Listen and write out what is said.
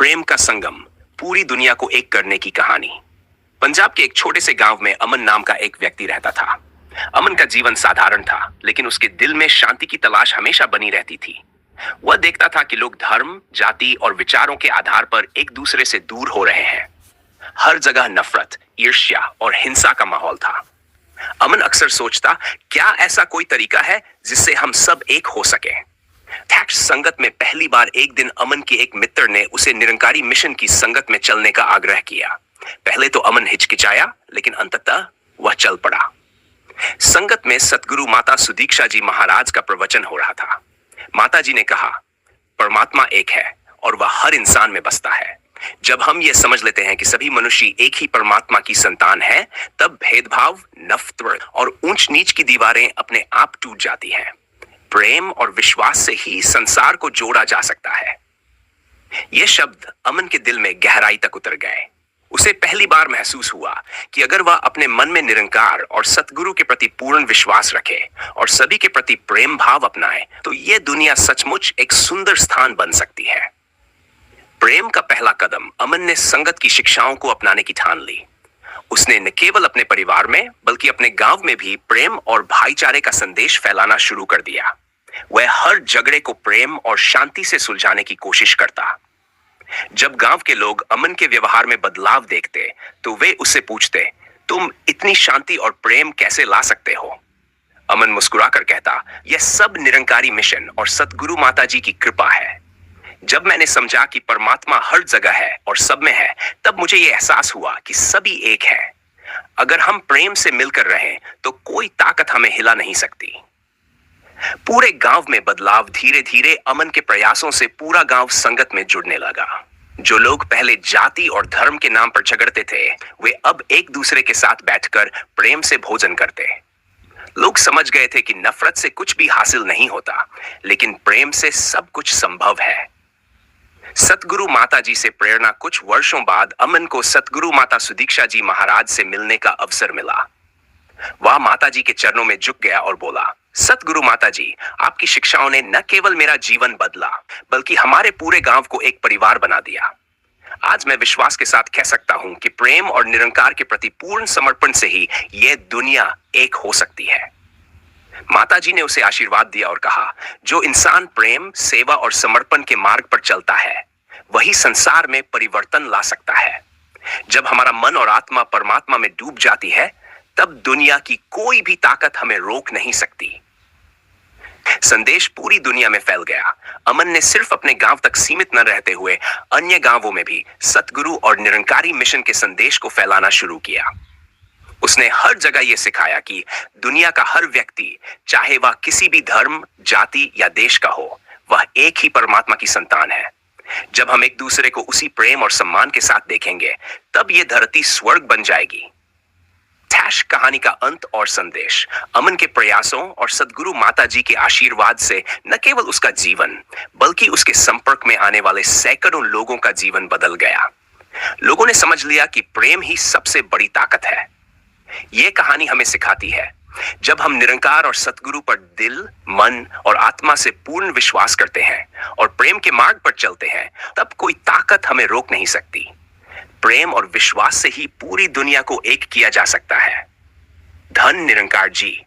प्रेम का संगम, पूरी दुनिया को एक करने की कहानी। पंजाब के एक छोटे से गांव में अमन नाम का एक व्यक्ति रहता था। अमन का जीवन साधारण था, लेकिन उसके दिल में शांति की तलाश हमेशा बनी रहती थी। वह देखता था कि लोग धर्म, जाति और विचारों के आधार पर एक दूसरे से दूर हो रहे हैं। हर जगह नफरत, ईर्ष्या और हिंसा का माहौल था। अमन अक्सर सोचता, क्या ऐसा कोई तरीका है जिससे हम सब एक हो सके। टैक्स संगत में पहली बार एक दिन अमन के एक मित्र ने उसे निरंकारी मिशन की संगत में चलने का आग्रह किया। पहले तो अमन हिचकिचाया, लेकिन अंततः वह चल पड़ा। संगत में सतगुरु माता सुदीक्षा जी महाराज का प्रवचन हो रहा था। माता जी ने कहा, परमात्मा एक है और वह हर इंसान में बसता है। जब हम ये समझ लेते हैं कि सभी मनुष्य एक ही परमात्मा की संतान है, तब भेदभाव, नफरत और ऊंच नीच की दीवारें अपने आप टूट जाती हैं। प्रेम और विश्वास से ही संसार को जोड़ा जा सकता है। ये शब्द अमन के दिल में गहराई तक उतर गए। उसे पहली बार महसूस हुआ कि अगर वह अपने मन में निरंकार और सतगुरु के प्रति पूर्ण विश्वास रखे और सभी के प्रति प्रेम भाव अपनाए, तो यह दुनिया सचमुच एक सुंदर स्थान बन सकती है। प्रेम का पहला कदम अमन ने संगत की शिक्षाओं को अपनाने की ठान ली। उसने न केवल अपने परिवार में, बल्कि अपने गांव में भी प्रेम और भाईचारे का संदेश फैलाना शुरू कर दिया। वह हर झगड़े को प्रेम और शांति से सुलझाने की कोशिश करता। जब गांव के लोग अमन के व्यवहार में बदलाव देखते, तो वे उससे पूछते, तुम इतनी शांति और प्रेम कैसे ला सकते हो? अमन मुस्कुराकर कहता, यह सब निरंकारी मिशन और सतगुरु माता जी की कृपा है। जब मैंने समझा कि परमात्मा हर जगह है और सब में है, तब मुझे यह एहसास हुआ कि सभी एक है। अगर हम प्रेम से मिलकर रहें, तो कोई ताकत हमें हिला नहीं सकती। पूरे गांव में बदलाव धीरे धीरे अमन के प्रयासों से पूरा गांव संगत में जुड़ने लगा। जो लोग पहले जाति और धर्म के नाम पर झगड़ते थे, वे अब एक दूसरे के साथ बैठकर प्रेम से भोजन करते। लोग समझ गए थे कि नफरत से कुछ भी हासिल नहीं होता, लेकिन प्रेम से सब कुछ संभव है। सतगुरु माता जी से प्रेरणा कुछ वर्षों बाद अमन को सतगुरु माता सुदीक्षा जी महाराज से मिलने का अवसर मिला। वह माता जी के चरणों में झुक गया और बोला, सतगुरु माता जी, आपकी शिक्षाओं ने न केवल मेरा जीवन बदला, बल्कि हमारे पूरे गांव को एक परिवार बना दिया। आज मैं विश्वास के साथ कह सकता हूं कि प्रेम और निरंकार के प्रति पूर्ण समर्पण से ही यह दुनिया एक हो सकती है। माता जी ने उसे आशीर्वाद दिया और कहा, जो इंसान प्रेम, सेवा और समर्पण के मार्ग पर चलता है, वही संसार में परिवर्तन ला सकता है। जब हमारा मन और आत्मा परमात्मा में डूब जाती है, तब दुनिया की कोई भी ताकत हमें रोक नहीं सकती। संदेश पूरी दुनिया में फैल गया। अमन ने सिर्फ अपने गांव तक सीमित न रहते हुए अन्य गांवों में भी सतगुरु और निरंकारी मिशन के संदेश को फैलाना शुरू किया। उसने हर जगह यह सिखाया कि दुनिया का हर व्यक्ति, चाहे वह किसी भी धर्म, जाति या देश का हो, वह एक ही परमात्मा की संतान है। जब हम एक दूसरे को उसी प्रेम और सम्मान के साथ देखेंगे, तब यह धरती स्वर्ग बन जाएगी। टैश कहानी का अंत और संदेश अमन के प्रयासों और सतगुरु माता जी के आशीर्वाद से न केवल उसका जीवन, बल्कि उसके संपर्क में आने वाले सैकड़ों लोगों का जीवन बदल गया। लोगों ने समझ लिया कि प्रेम ही सबसे बड़ी ताकत है। यह कहानी हमें सिखाती है, जब हम निरंकार और सतगुरु पर दिल, मन और आत्मा से पूर्ण विश्वास करते हैं और प्रेम के मार्ग पर चलते हैं, तब कोई ताकत हमें रोक नहीं सकती। प्रेम और विश्वास से ही पूरी दुनिया को एक किया जा सकता है। धन निरंकार जी।